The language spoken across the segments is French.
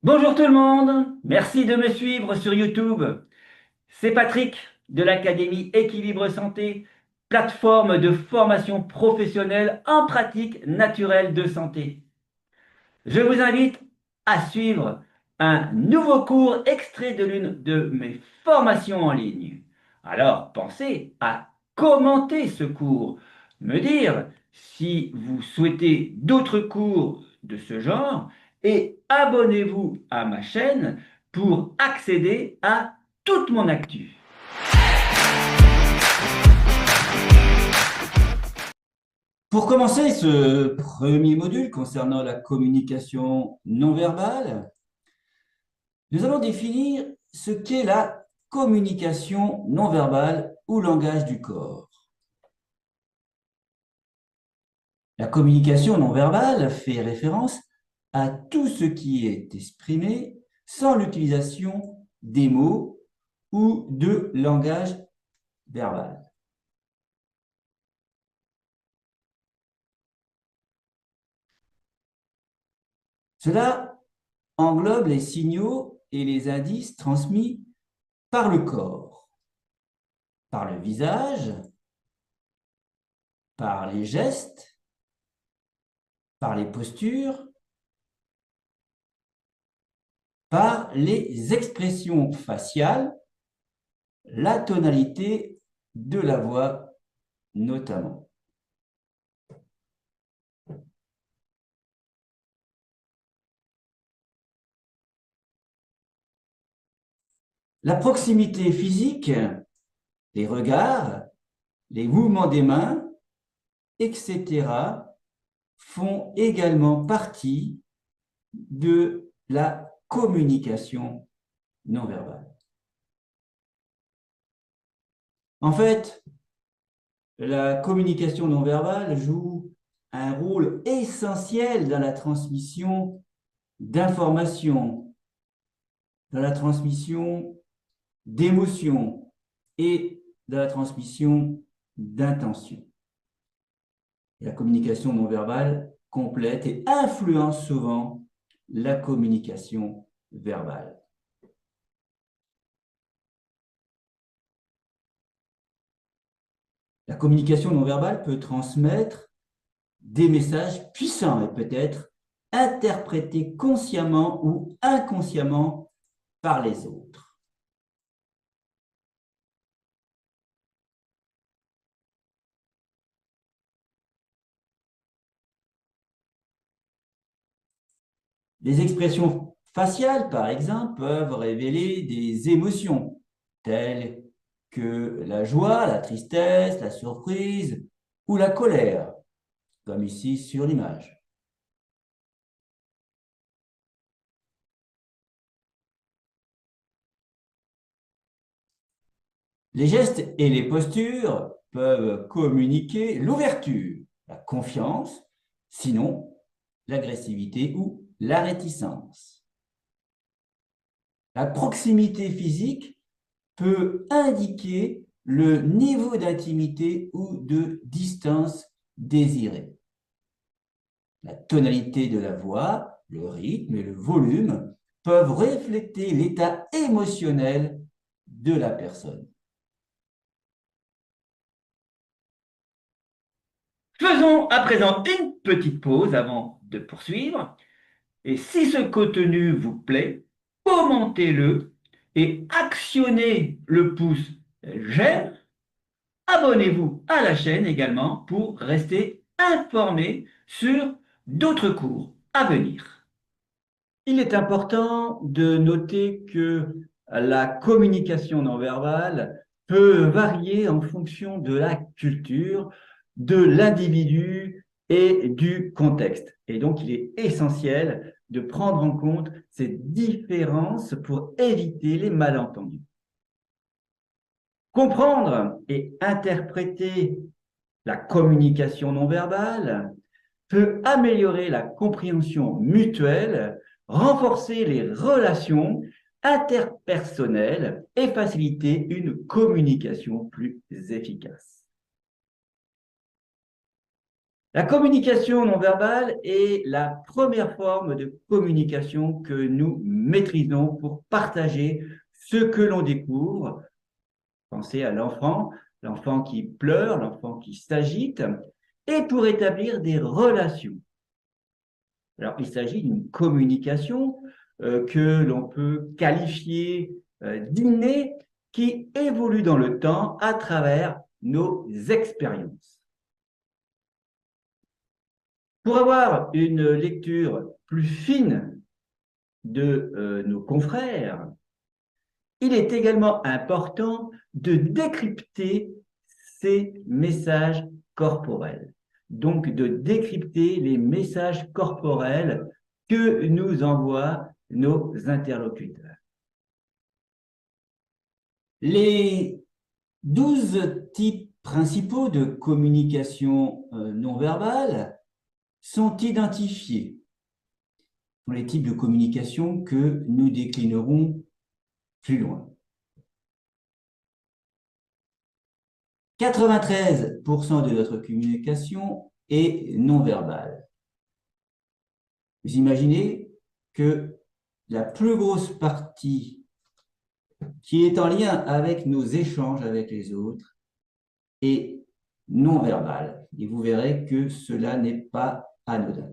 Bonjour tout le monde, merci de me suivre sur YouTube. C'est Patrick de l'Académie Équilibre Santé, plateforme de formation professionnelle en pratique naturelle de santé. Je vous invite à suivre un nouveau cours extrait de l'une de mes formations en ligne. Alors pensez à commenter ce cours, me dire si vous souhaitez d'autres cours de ce genre et abonnez-vous à ma chaîne pour accéder à toute mon actu. Pour commencer ce premier module concernant la communication non verbale, nous allons définir ce qu'est la communication non verbale ou langage du corps. La communication non verbale fait référence à tout ce qui est exprimé sans l'utilisation des mots ou de langage verbal. Cela englobe les signaux et les indices transmis par le corps, par le visage, par les gestes, par les postures, par les expressions faciales, la tonalité de la voix notamment. La proximité physique, les regards, les mouvements des mains, etc., font également partie de la communication non verbale. En fait, la communication non verbale joue un rôle essentiel dans la transmission d'informations, dans la transmission d'émotions et dans la transmission d'intentions. La communication non verbale complète et influence souvent la communication verbale. La communication non verbale peut transmettre des messages puissants et peut être interprétés consciemment ou inconsciemment par les autres. Les expressions faciales, par exemple, peuvent révéler des émotions telles que la joie, la tristesse, la surprise ou la colère, comme ici sur l'image. Les gestes et les postures peuvent communiquer l'ouverture, la confiance, sinon l'agressivité ou la réticence. La proximité physique peut indiquer le niveau d'intimité ou de distance désirée. La tonalité de la voix, le rythme et le volume peuvent refléter l'état émotionnel de la personne. Faisons à présent une petite pause avant de poursuivre. Et si ce contenu vous plaît, commentez-le et actionnez le pouce j'aime. Abonnez-vous à la chaîne également pour rester informé sur d'autres cours à venir. Il est important de noter que la communication non verbale peut varier en fonction de la culture, de l'individu et du contexte. Et donc, il est essentiel de prendre en compte ces différences pour éviter les malentendus. Comprendre et interpréter la communication non verbale peut améliorer la compréhension mutuelle, renforcer les relations interpersonnelles et faciliter une communication plus efficace. La communication non verbale est la première forme de communication que nous maîtrisons pour partager ce que l'on découvre. Pensez à l'enfant, l'enfant qui pleure, l'enfant qui s'agite, et pour établir des relations. Alors, il s'agit d'une communication que l'on peut qualifier d'innée, qui évolue dans le temps à travers nos expériences. Pour avoir une lecture plus fine de nos confrères, il est également important de décrypter ces messages corporels. Donc, de décrypter les messages corporels que nous envoient nos interlocuteurs. Les 12 types principaux de communication non verbale sont identifiés pour les types de communication que nous déclinerons plus loin. 93% de notre communication est non verbale. Vous imaginez que la plus grosse partie qui est en lien avec nos échanges avec les autres est non verbale. Et vous verrez que cela n'est pas anodin.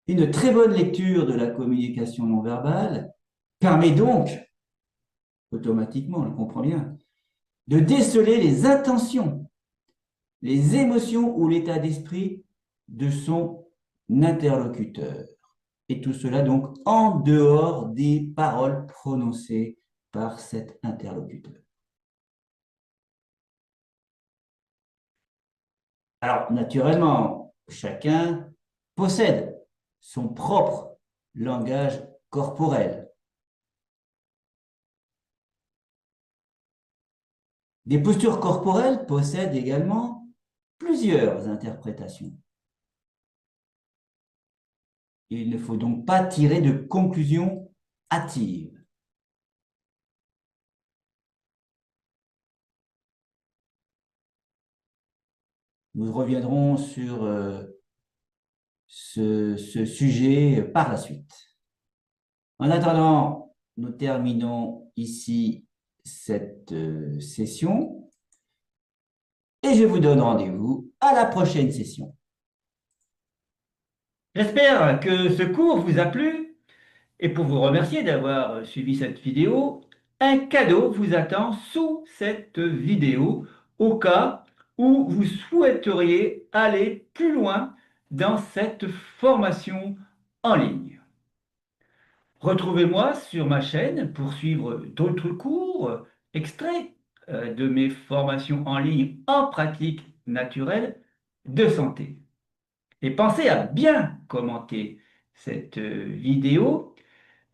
Une très bonne lecture de la communication non verbale permet donc, automatiquement, on le comprend bien, de déceler les intentions, les émotions ou l'état d'esprit de son interlocuteur. Et tout cela donc en dehors des paroles prononcées par cet interlocuteur. Alors, naturellement, chacun possède son propre langage corporel. Des postures corporelles possèdent également plusieurs interprétations. Il ne faut donc pas tirer de conclusions hâtives. Nous reviendrons sur ce sujet par la suite. En attendant, nous terminons ici cette session et je vous donne rendez-vous à la prochaine session. J'espère que ce cours vous a plu et pour vous remercier d'avoir suivi cette vidéo, un cadeau vous attend sous cette vidéo au cas où vous souhaiteriez aller plus loin dans cette formation en ligne. Retrouvez-moi sur ma chaîne pour suivre d'autres cours extraits de mes formations en ligne en pratique naturelle de santé. Et pensez à bien commenter cette vidéo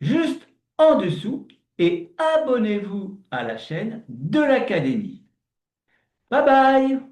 juste en dessous et abonnez-vous à la chaîne de l'Académie. Bye bye!